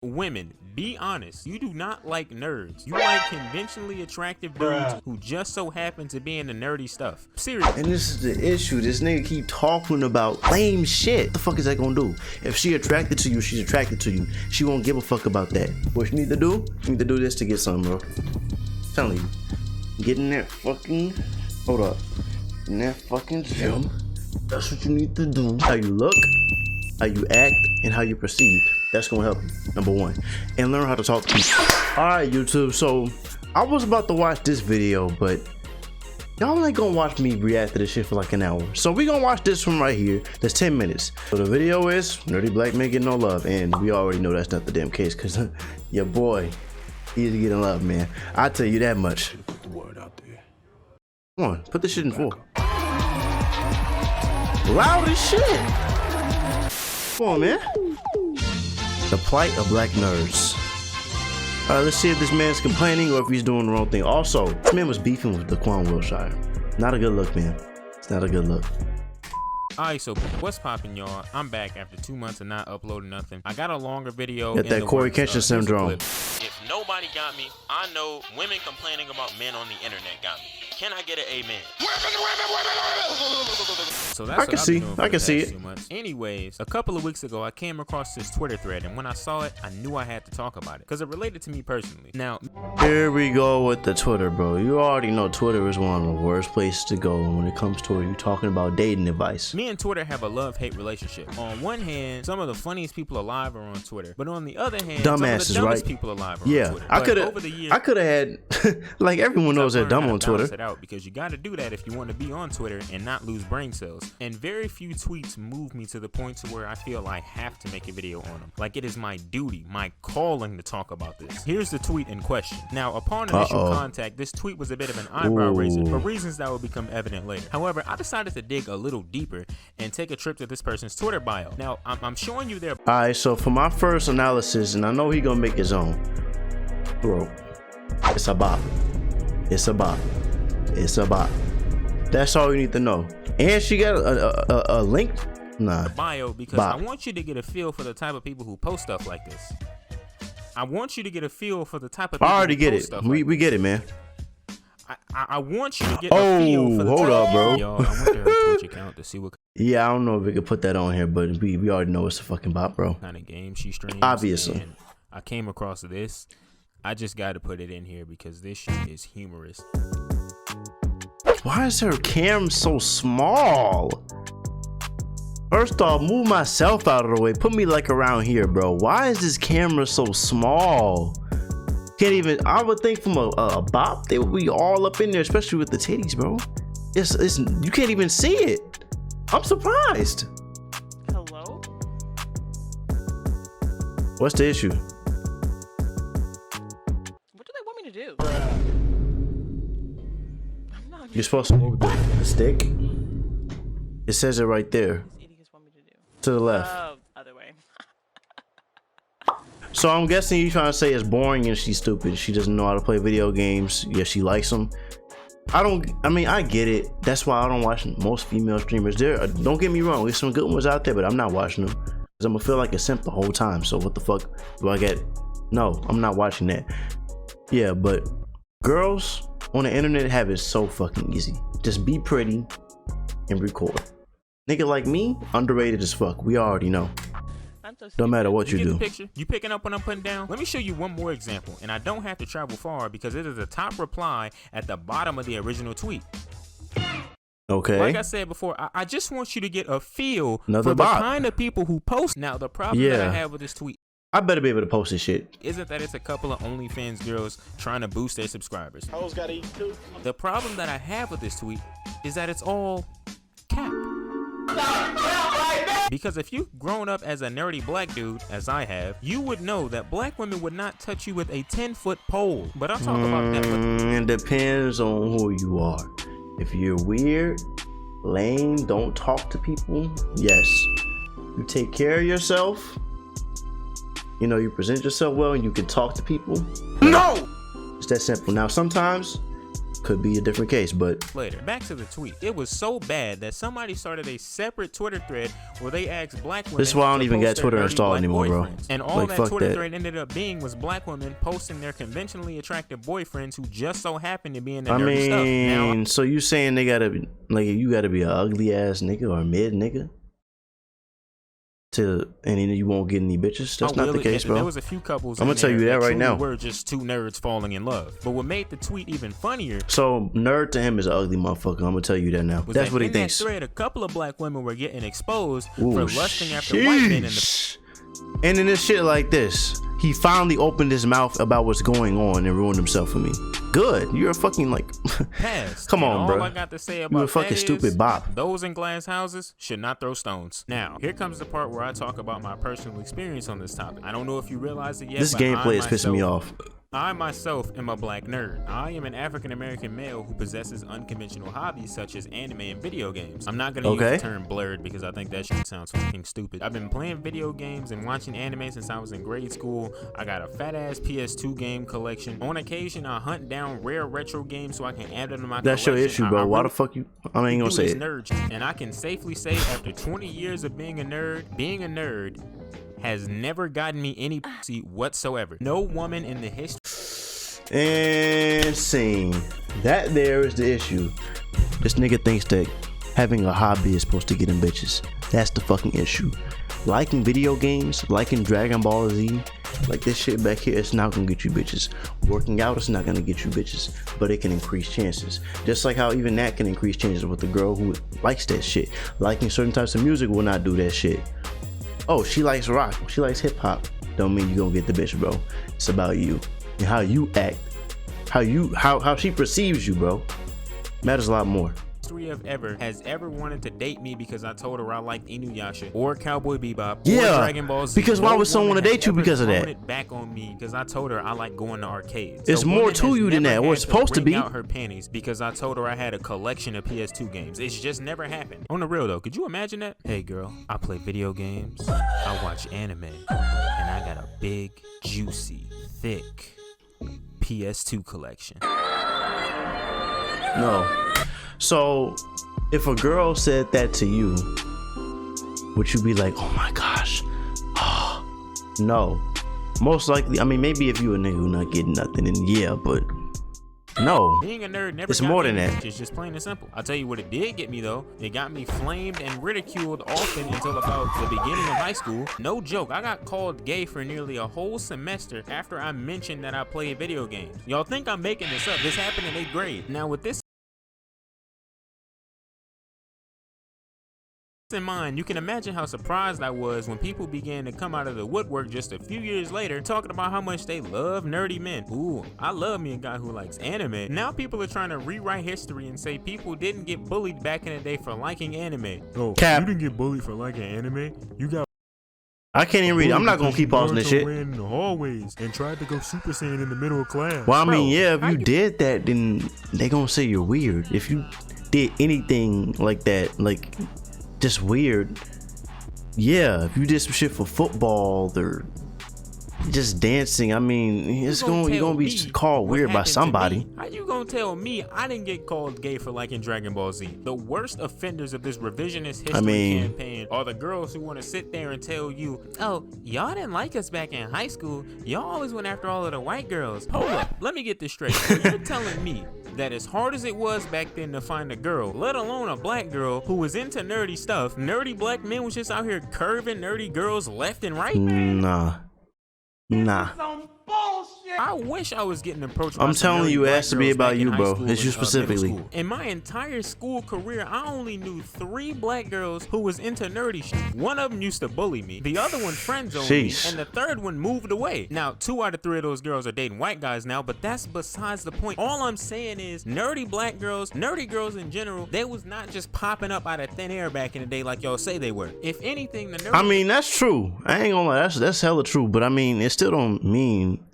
Women, be honest. You do not like nerds. You like conventionally attractive dudes who just so happen to be in the nerdy stuff. Seriously. And this is the issue. This nigga keep talking about lame shit. What the fuck is that gonna do? If she attracted to you, she's attracted to you. She won't give a fuck about that. What you need to do? You need to do this to get something, bro. I'm telling you. Get in that fucking... Hold up. In that fucking gym. That's what you need to do. How you look, how you act, and how you perceive. That's gonna help you, number one. And learn how to talk to people. Alright, YouTube, so I was about to watch this video, but y'all ain't gonna watch me react to this shit for like an hour. So we gonna watch this one right here. That's 10 minutes. So the video is nerdy black men get no love. And we already know that's not the damn case, because your boy, he's getting love, man. I tell you that much. Put the word out there. Come on, put this shit in full. Loud as shit. Come on, man. The plight of black nerds. Alright, let's see if this man's complaining or if he's doing the wrong thing. Also, this man was beefing with Daquan Wilshire. Not a good look, man. It's not a good look. Alright, so what's poppin', y'all? I'm back after 2 months of not uploading nothing. I got a longer video. Got that Corey Kenshin syndrome. If nobody got me, I know women complaining about men on the internet got me. Can I get an amen? So that's I can see it. Anyways, a couple of weeks ago, I came across this Twitter thread, and when I saw it, I knew I had to talk about it because it related to me personally. Now, here we go with the Twitter, bro. You already know Twitter is one of the worst places to go when it comes to you talking about dating advice. Me and Twitter have a love-hate relationship. On one hand, some of the funniest people alive are on Twitter, but on the other hand, dumbasses, some of the dumbest right? people alive are on Twitter. I could have had like everyone knows they're dumb on Twitter. It out because you got to do that if you want to be on Twitter and not lose brain cells. And very few tweets move me to the point to where I feel I have to make a video on them. Like it is my duty, my calling to talk about this. Here's the tweet in question. Now, upon initial contact, this tweet was a bit of an eyebrow raiser for reasons that will become evident later. However, I decided to dig a little deeper and take a trip to this person's Twitter bio. Now, I'm showing you their... Alright, so for my first analysis, and I know he gonna make his own. Bro, it's a bop. It's a bop. It's a bop. That's all you need to know. And she got a link. Nah. Bio, because I want you to get a feel for the type of people who post stuff like this. I want you to get a feel for the type of people I already who get post it. Stuff We like get it, man. I want you to get a feel for the hold up, bro. Yo, I went to her Twitch account to see what Yeah, I don't know if we could put that on here, but we already know it's a fucking bop, bro. kind of game she streams. Obviously. And I came across this. I just got to put it in here because this shit is humorous. Why is her cam so small? First off, move myself out of the way. Put me like around here, bro. Why is this camera so small? Can't even, I would think from a bop, they would be all up in there, especially with the titties, bro. It's you can't even see it. I'm surprised. Hello? What's the issue? What do they want me to do? I'm not. You're supposed to move the stick. It says it right there. These idiots want me to do. To the left. Other way. So I'm guessing you're trying to say it's boring and she's stupid. She doesn't know how to play video games. Yeah, she likes them. I mean, I get it. That's why I don't watch most female streamers. Don't get me wrong, there's some good ones out there, but I'm not watching them because I'm gonna feel like a simp the whole time. So what the fuck do I get? No, I'm not watching that. Yeah, but girls on the internet have it so fucking easy. Just be pretty and record. Nigga like me, underrated as fuck. We already know. Don't matter what you do. The picture? You picking up what I'm putting down? Let me show you one more example, and I don't have to travel far because it is the top reply at the bottom of the original tweet. Okay. Like I said before, I just want you to get a feel for the bot. kind of people who post. Now, the problem that I have with this tweet, I better be able to post this shit. isn't that it's a couple of OnlyFans girls trying to boost their subscribers. Hoes gotta eat too. The problem that I have with this tweet is that it's all cap. Because if you've grown up as a nerdy black dude, as I have, you would know that black women would not touch you with a 10-foot pole. But I'll talk about that. It depends on who you are. If you're weird, lame, don't talk to people, yes. You take care of yourself, you know, you present yourself well and you can talk to people. No! It's that simple. Now sometimes, could be a different case, but later. Back to the tweet. It was so bad that somebody started a separate Twitter thread where they asked black women. This is why I don't to even post got their Twitter dirty installed black anymore, bro. boyfriends. And all Like, that fuck Twitter that. thread ended up being was black women posting their conventionally attractive boyfriends who just so happened to be in the I dirty stuff. Now, mean, so you saying they gotta be like, you gotta be an ugly ass nigga or a mid nigga to, and then you won't get any bitches? That's not the case, bro. There was a few couples. I'm gonna tell you that right now. We're just two nerds falling in love. But what made the tweet even funnier? So nerd to him is an ugly motherfucker. I'm gonna tell you that now. That's what he thinks. In that thread, a couple of black women were getting exposed Ooh, for lusting after white men in the. And in this shit like this, he finally opened his mouth about what's going on and ruined himself for me. Good. You're a fucking like past. Come on, all bro. I got to say about You a fucking stupid bop. Those in glass houses should not throw stones. Now, here comes the part where I talk about my personal experience on this topic. I don't know if you realize it yet. This but gameplay is pissing me off. I myself am a black nerd. I am an African American male who possesses unconventional hobbies such as anime and video games. I'm not gonna use the term blurred because I think that shit sounds fucking stupid. I've been playing video games and watching anime since I was in grade school. I got a fat ass PS2 game collection. On occasion, I hunt down rare retro games so I can add them to my That's collection. your issue, bro. Why the fuck you? I ain't gonna say it. Nerd shit. And I can safely say after 20 years of being a nerd has never gotten me any pussy whatsoever. No woman in the history. And scene. That there is the issue. This nigga thinks that having a hobby is supposed to get him bitches. That's the fucking issue. Liking video games, liking Dragon Ball Z, like this shit back here, it's not gonna get you bitches. Working out is not gonna get you bitches, but it can increase chances. Just like how even that can increase chances with the girl who likes that shit. Liking certain types of music will not do that shit. Oh, she likes rock, she likes hip hop. Don't mean you gonna get the bitch, bro. It's about you and how you act, how she perceives you, bro. Matters a lot more. Of ever has ever wanted to date me because I told her I liked Inuyasha or Cowboy Bebop Yeah, or Dragon Ball Z. because why would someone want to date you because of that? It back on me because I told her I like going to arcades. It's more to you than that. Or it's supposed to be. Out her panties because I told her I had a collection of PS2 games. It's just never happened. On the real though, could you imagine that? Hey girl, I play video games, I watch anime, and I got a big, juicy, thick PS2 collection. No. So, if a girl said that to you, would you be like, oh my gosh? Oh, no. Most likely, I mean, maybe if you a nigga who not getting nothing, then yeah, but no. Being a nerd never It's got more me than that. It's just plain and simple. I'll tell you what it did get me though. It got me flamed and ridiculed often until about the beginning of high school. No joke, I got called gay for nearly a whole semester after I mentioned that I played video games. Y'all think I'm making this up. This happened in 8th grade. Now with this in mind, you can imagine how surprised I was when people began to come out of the woodwork just a few years later talking about how much they love nerdy men. Ooh, I love me a guy who likes anime. Now people are trying to rewrite history and say people didn't get bullied back in the day for liking anime. Oh, Cap. You didn't get bullied for liking anime? You got I can't even read it. I'm not gonna keep pausing this shit. in the hallways and tried to go Super Saiyan in the middle of class. Well, I Bro, mean, yeah, if how you did that, then they gonna say you're weird. If you did anything like that, like just weird, yeah. If you did some shit for football or just dancing, I mean, it's you're gonna be called weird by somebody. How you gonna tell me I didn't get called gay for liking Dragon Ball Z? The worst offenders of this revisionist history campaign are the girls who want to sit there and tell you, oh, y'all didn't like us back in high school. Y'all always went after all of the white girls. Hold up, let me get this straight. So you're telling me that as hard as it was back then to find a girl, let alone a black girl who was into nerdy stuff, nerdy black men was just out here curving nerdy girls left and right? Nah. I wish I was getting approached by I'm some telling nerdy you, it black has to be girls about back in you, high bro. school It's you and, middle specifically. school. In my entire school career, I only knew 3 black girls who was into nerdy shit. One of them used to bully me, the other one friend zoned me, and the third one moved away. Now, 2 out of 3 of those girls are dating white guys now, but that's besides the point. All I'm saying is, nerdy black girls, nerdy girls in general, they was not just popping up out of thin air back in the day like y'all say they were. If anything, the nerdy... I mean, that's true. I ain't gonna lie, that's hella true. But I mean, it still don't mean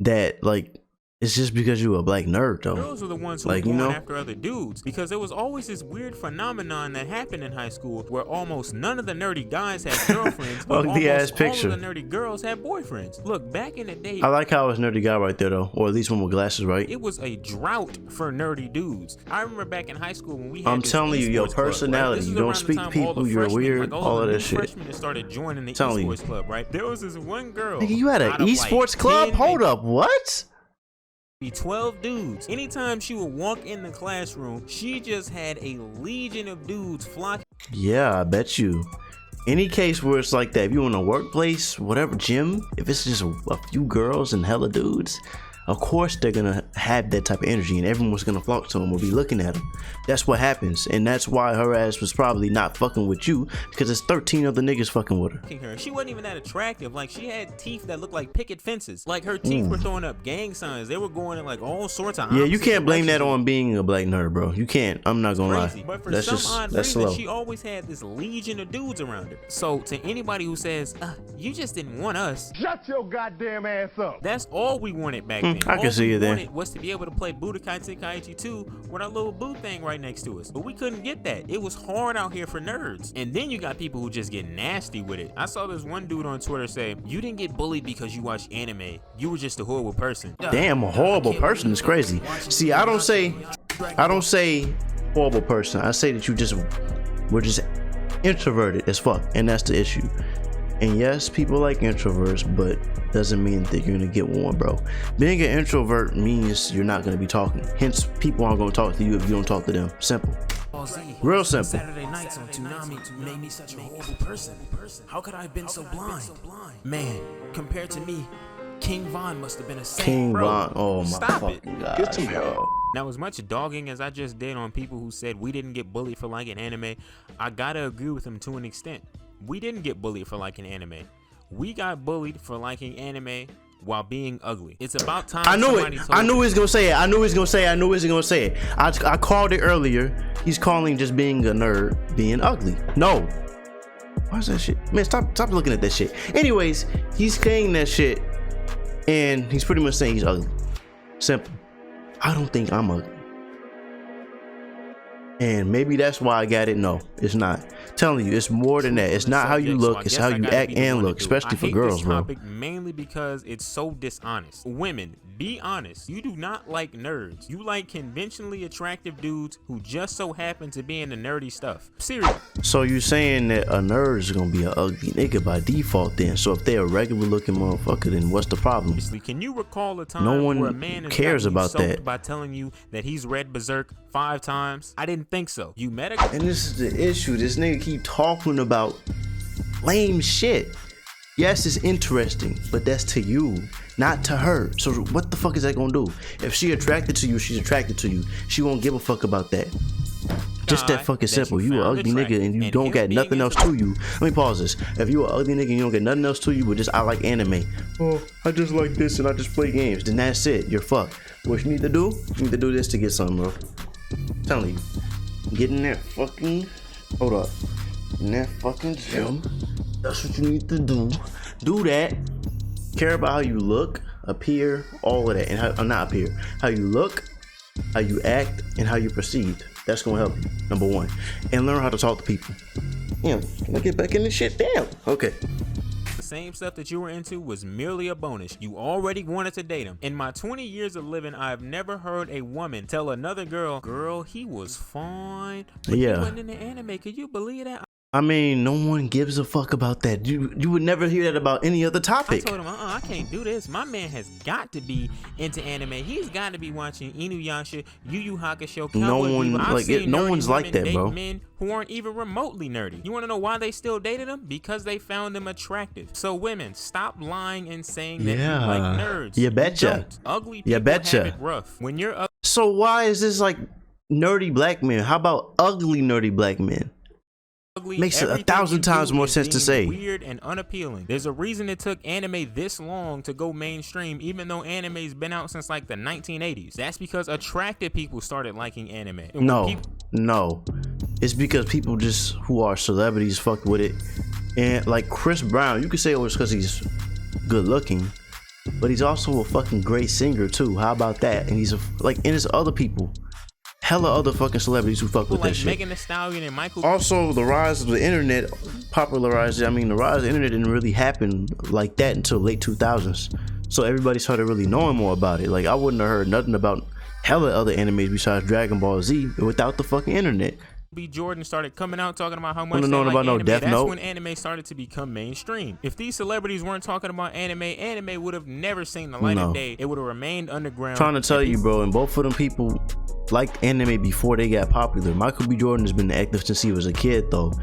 that like It's just because you a black nerd though. Girls are the ones who like, were you going know, after other dudes, because there was always this weird phenomenon that happened in high school where almost none of the nerdy guys had girlfriends, but ugly ass almost picture. all of the nerdy girls had boyfriends. Look, back in the day, I like how it's nerdy guy right there though, or at least one with glasses, right? it was a drought for nerdy dudes. I remember back in high school when we had I'm this telling you, your esports club, right? personality, This you was don't around the speak to time people, all the you're freshmen, weird, like all the of new that shit. freshmen that started joining the Telling you. esports club, right? There was this one girl. Nigga, you had an out of, like, esports club? 10, Hold up, what? be 12 dudes. Anytime she would walk in the classroom, she just had a legion of dudes flocking. Yeah, I bet you. Any case where it's like that, if you're in a workplace, whatever, gym, if it's just a few girls and hella dudes, of course they're gonna have that type of energy and everyone's gonna flock to them or be looking at them. That's what happens, and that's why her ass was probably not fucking with you, because it's 13 other niggas fucking with her. She wasn't even that attractive. Like, she had teeth that looked like picket fences. Like, her teeth were throwing up gang signs. They were going in like all sorts of Yeah, you can't blame that directions. on being a black nerd, bro. You can't. I'm not gonna Crazy. lie. But for That's some just odd that's reason, slow. she always had this legion of dudes around her. So to anybody who says, you just didn't want us, Shut your goddamn ass up. that's all we wanted back then. I can see it there. All we wanted was to be able to play Budokai Tenkaichi 2 with our little boo thing right next to us. But we couldn't get that. It was hard out here for nerds. And then you got people who just get nasty with it. I saw this one dude on Twitter say, you didn't get bullied because you watched anime. You were just a horrible person. Damn, a horrible person is crazy. See, I don't say horrible person. I say that we're just introverted as fuck, and that's the issue. And yes, people like introverts, but doesn't mean that you're gonna get one, bro. Being an introvert means you're not gonna be talking. Hence, people aren't gonna talk to you if you don't talk to them. Simple. Real simple. Saturday nights on Toonami made me such a horrible person. How could I have been so blind? Man, compared to me, King Von must have been a saint. King bro. Von, oh my Stop it. fucking god. Get some help. Now, as much dogging as I just did on people who said we didn't get bullied for liking anime, I gotta agree with them to an extent. We didn't get bullied for liking anime. We got bullied for liking anime while being ugly. It's about time. I knew somebody it. told I knew you. he was gonna say it. I knew he was gonna say it. I knew he was gonna say it. I called it earlier. He's calling just being a nerd being ugly. No. Why's that shit? Man, stop looking at that shit. Anyways, he's saying that shit, and he's pretty much saying he's ugly. Simple. I don't think I'm ugly. And maybe that's why I got it. No, it's not. Telling you, it's more than that. It's not how you look, it's how you act and look, especially for girls, bro. Mainly because it's so dishonest. Women, be honest. You do not like nerds. You like conventionally attractive dudes who just so happen to be in the nerdy stuff. Seriously. So you saying that a nerd is gonna be an ugly nigga by default then? So if they're a regular looking motherfucker, then what's the problem? Can you recall a time No one where a man has cares gotten you about soaked that. by telling you that he's read Berserk 5 times? I didn't think so. You met a And this is the issue. This nigga keep talking about lame shit. Yes, it's interesting, but that's to you, not to her. So what the fuck is that gonna do? If she attracted to you, she's attracted to you. She won't give a fuck about that. Just that fucking simple. You an ugly nigga and you don't got nothing else to you. Let me pause this. If you an ugly nigga and you don't get nothing else to you, but just I like anime. Oh, I just like this and I just play games. Then that's it. You're fucked. What you need to do? You need to do this to get something, bro. I'm telling you. Get in that fucking. Hold up. In that fucking gym. That's what you need to do. Do that. Care about how you look, appear, all of that, and how not appear. How you look, how you act, and how you perceive. That's gonna help you. Number one, and learn how to talk to people. Yeah, can I get back in this shit? Damn. Okay. The same stuff that you were into was merely a bonus. You already wanted to date him. In my 20 years of living, I've never heard a woman tell another girl, he was fine, but he wasn't in the anime. Could you believe that? I mean, no one gives a fuck about that. You would never hear that about any other topic. I told him, I can't do this. My man has got to be into anime. He's got to be watching Inuyasha, Yu Yu Hakusho, Cowboy Bebop. I've seen no nerdy one's like women that, bro. date men who aren't even remotely nerdy. You want to know why they still dated them? Because they found them attractive. So women, stop lying and saying that you like nerds. You betcha. don't. Ugly people You betcha. have it rough. When you're ugly, So why is this like nerdy black men? How about ugly nerdy black men? Makes it 1,000 times more sense to say. Weird and unappealing. There's a reason it took anime this long to go mainstream, even though anime's been out since like the 1980s. That's because attractive people started liking anime. No. It's because people just who are celebrities fucked with it. And like Chris Brown, you could say it was because he's good looking, but he's also a fucking great singer too. How about that? And he's like, and there's other people, hella other fucking celebrities who fuck with like that shit. Megan Thee Stallion and Michael. Also, the rise of the internet popularized it. I mean, the rise of the internet didn't really happen like that until late 2000s. So everybody started really knowing more about it. Like, I wouldn't have heard nothing about hella other animes besides Dragon Ball Z without the fucking internet. B. Jordan started coming out talking about how much they knowing like about no anime. Death That's Note. when anime started to become mainstream. If these celebrities weren't talking about anime would have never seen the light of day. It would have remained underground. Trying to tell you, bro, and both of them people liked anime before they got popular. Michael B. Jordan has been active since he was a kid, though.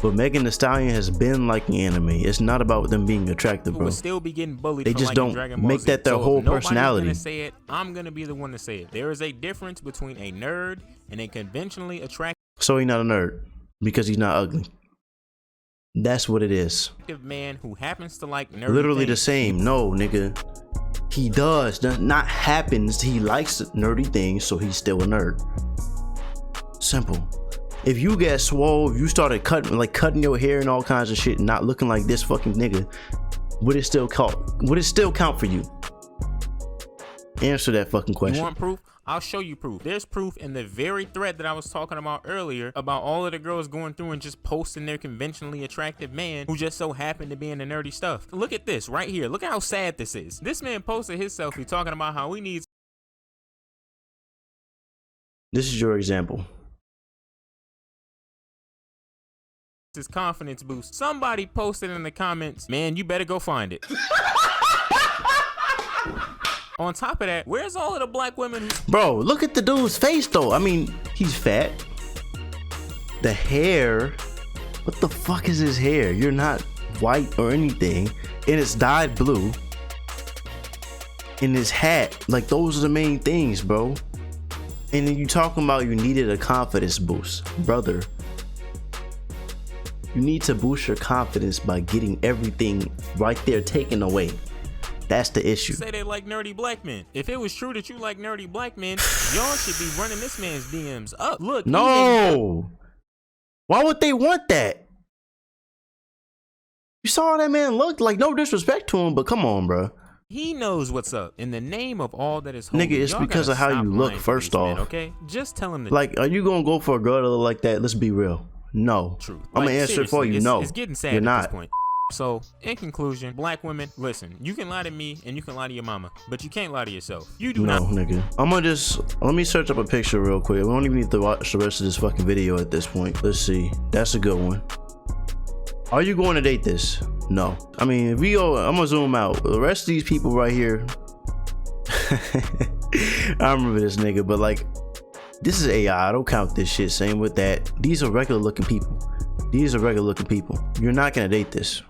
But Megan Thee Stallion has been liking anime. It's not about them being attractive, bro. Would still be getting bullied. They for just liking don't Dragon Ball make Z. that their So whole if nobody's personality. Gonna say it, I'm gonna be the one to say it. There is a difference between a nerd and a conventionally attractive So he's not a nerd because he's not ugly. That's what it is. man who happens to like nerdy Literally the things. same. No, nigga. He does not happens. He likes nerdy things, so he's still a nerd. Simple. If you get swole, if you started cutting your hair and all kinds of shit, and not looking like this fucking nigga, would it still count? Would it still count for you? Answer that fucking You question. want proof? I'll show you proof. There's proof in the very thread that I was talking about earlier about all of the girls going through and just posting their conventionally attractive man who just so happened to be in the nerdy stuff. Look at this right here. Look at how sad this is. This man posted his selfie talking about how he needs This is your example. his confidence boost. Somebody posted in the comments, man, you better go find it. On top of that, where's all of the black women who... Bro, look at the dude's face though. I mean, he's fat. The hair. What the fuck is his hair? You're not white or anything. And it's dyed blue. And his hat. Like, those are the main things, bro. And then you talking about you needed a confidence boost. Brother. You need to boost your confidence by getting everything right there taken away. That's the issue. say they like nerdy black men. If it was true that you like nerdy black men, y'all should be running this man's DMs up. Look, No. Why would they want that? You saw how that man looked. Like, no disrespect to him, but come on, bro. he knows what's up. In the name of all that is holy, Nigga, it's y'all because gotta of how stop you look, lying to first these men, off. okay? Just tell him the Like, are you gonna go for a girl that look like that? Let's be real. No. truth. I'm Like, gonna answer it for seriously, you. No. It's getting sad You're at not. this point. So, in conclusion, black women, listen, you can lie to me and you can lie to your mama, but you can't lie to yourself. You do No, not. nigga. I'm gonna let me search up a picture real quick. We don't even need to watch the rest of this fucking video at this point. Let's see. That's a good one. Are you going to date this? No. I mean, if we go, I'm gonna zoom out. The rest of these people right here. I remember this nigga, but like, this is AI. I don't count this shit. Same with that. These are regular looking people. These are regular looking people. You're not gonna date this.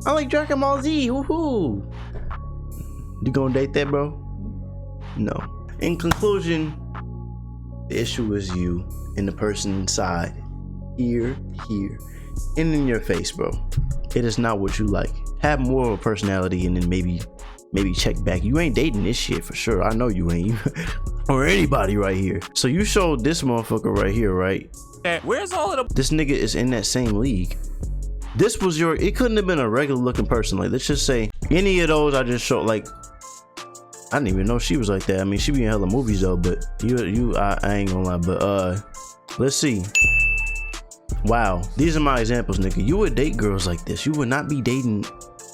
I like Dragon Ball Z. Woohoo! You gonna date that, bro? No. In conclusion, the issue is you and the person inside. Here, and in your face, bro. It is not what you like. Have more of a personality and then maybe check back. You ain't dating this shit for sure. I know you ain't. Or anybody right here. So you showed this motherfucker right here, right? Where's all of the This nigga is in that same league. This was it couldn't have been a regular looking person. Like, let's just say any of those I just showed, like, I didn't even know she was like that. I mean, she be in hella movies though, but I ain't gonna lie, but let's see. Wow, these are my examples, nigga. You would date girls like this. You would not be dating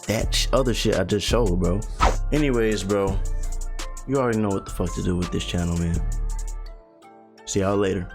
that other shit I just showed, bro. Anyways, bro, you already know what the fuck to do with this channel, man. See y'all later.